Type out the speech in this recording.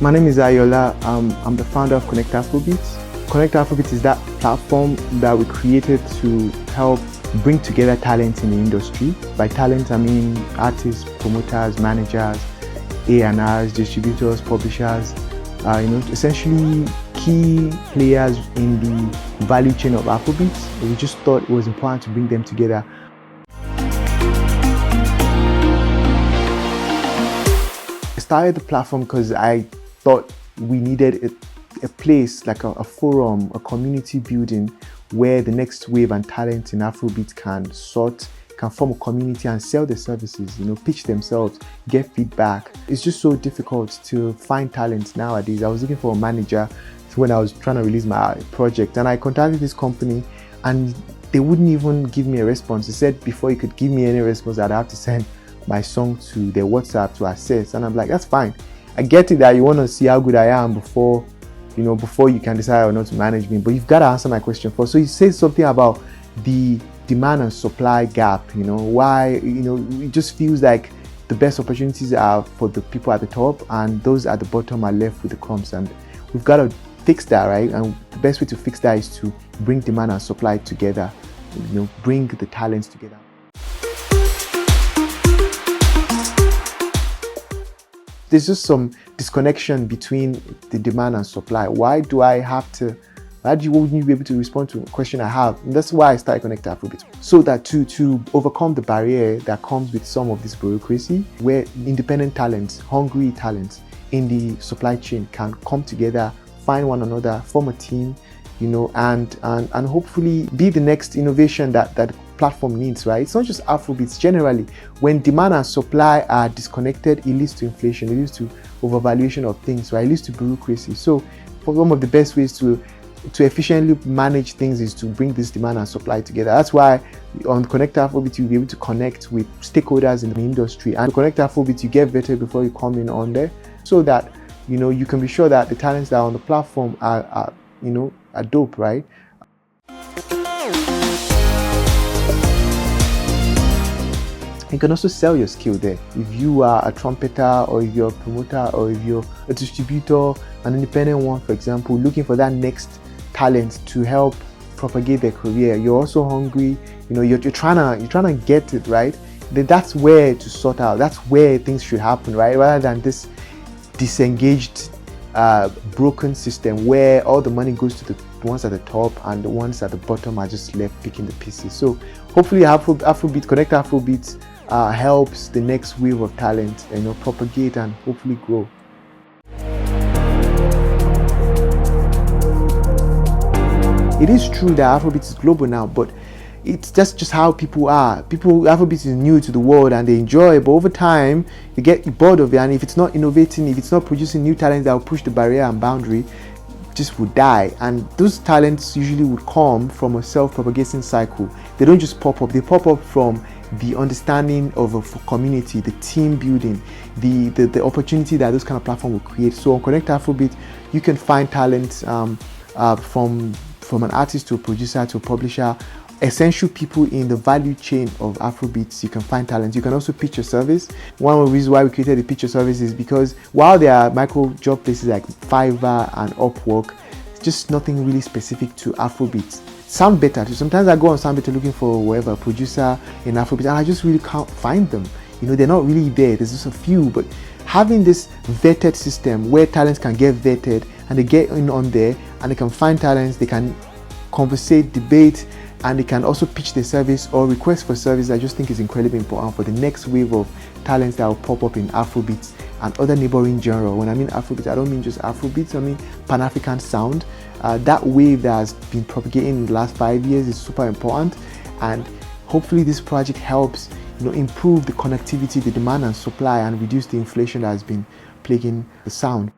My name is Ayola. I'm the founder of ConnectAfrobeats. ConnectAfrobeats is that platform that we created to help bring together talent in the industry. By talent, I mean artists, promoters, managers, A&Rs, distributors, publishers, essentially key players in the value chain of Afrobeats. We just thought it was important to bring them together. I started the platform because I thought we needed a place, like a forum, a community building where the next wave and talent in Afrobeat can form a community and sell their services, pitch themselves, get feedback. It's just so difficult to find talent nowadays. I was looking for a manager when I was trying to release my project, and I contacted this company and they wouldn't even give me a response. They said before you could give me any response, I'd have to send my song to their WhatsApp to assess. And I'm like, that's fine. I get it that you want to see how good I am before you can decide or not to manage me, but you've got to answer my question first. So he says something about the demand and supply gap, why, it just feels like the best opportunities are for the people at the top and those at the bottom are left with the crumbs, and we've got to fix that, right? And the best way to fix that is to bring demand and supply together, bring the talents together. There's just some disconnection between the demand and supply. Why wouldn't you be able to respond to a question I have? And that's why I started ConnectAfrobeats. So that to overcome the barrier that comes with some of this bureaucracy, where independent talents, hungry talents in the supply chain can come together, find one another, form a team, and hopefully be the next innovation that the platform needs, right? It's not just Afrobeats. Generally, when demand and supply are disconnected, it leads to inflation, it leads to overvaluation of things, right? It leads to bureaucracy. So one of the best ways to efficiently manage things is to bring this demand and supply together. That's why on ConnectAfrobeats you'll be able to connect with stakeholders in the industry, and ConnectAfrobeats you get vetted before you come in on there, so that you can be sure that the talents that are on the platform are dope, right? You can also sell your skill there. If you are a trumpeter, or if you're a promoter, or if you're a distributor, an independent one, for example, looking for that next talent to help propagate their career, you're also hungry, you're trying to get it, right? Then that's where to sort out. That's where things should happen, right? Rather than this disengaged, broken system where all the money goes to the ones at the top and the ones at the bottom are just left picking the pieces. So hopefully Afrobeats, ConnectAfrobeats helps the next wave of talent, propagate and hopefully grow. It is true that Afrobeats is global now, but it's just how people are. Afrobeats is new to the world and they enjoy it, but over time they get bored of it, and if it's not innovating, if it's not producing new talents that will push the barrier and boundary, just would die. And those talents usually would come from a self-propagating cycle. They don't just pop up, they pop up from the understanding of a community, the team building, the opportunity that those kind of platform will create. So on ConnectAfrobeats you can find talent from an artist to a producer to a publisher, essential people in the value chain of Afrobeats. You can find talent. You can also pitch your service. One of the reasons why we created the pitch your service is because while there are micro job places like Fiverr and Upwork, it's just nothing really specific to Afrobeats. Soundbetter too. Sometimes I go on Soundbetter looking for whatever producer in Afrobeats and I just really can't find them. They're not really there. There's just a few, but having this vetted system where talents can get vetted and they get in on there and they can find talents, they can conversate, debate, and they can also pitch their service or request for service, I just think is incredibly important for the next wave of talents that will pop up in Afrobeats and other neighboring genres. When I mean Afrobeats, I don't mean just Afrobeats, I mean Pan-African sound. That wave that has been propagating in the last 5 years is super important, and hopefully this project helps improve the connectivity, the demand and supply, and reduce the inflation that has been plaguing the sound.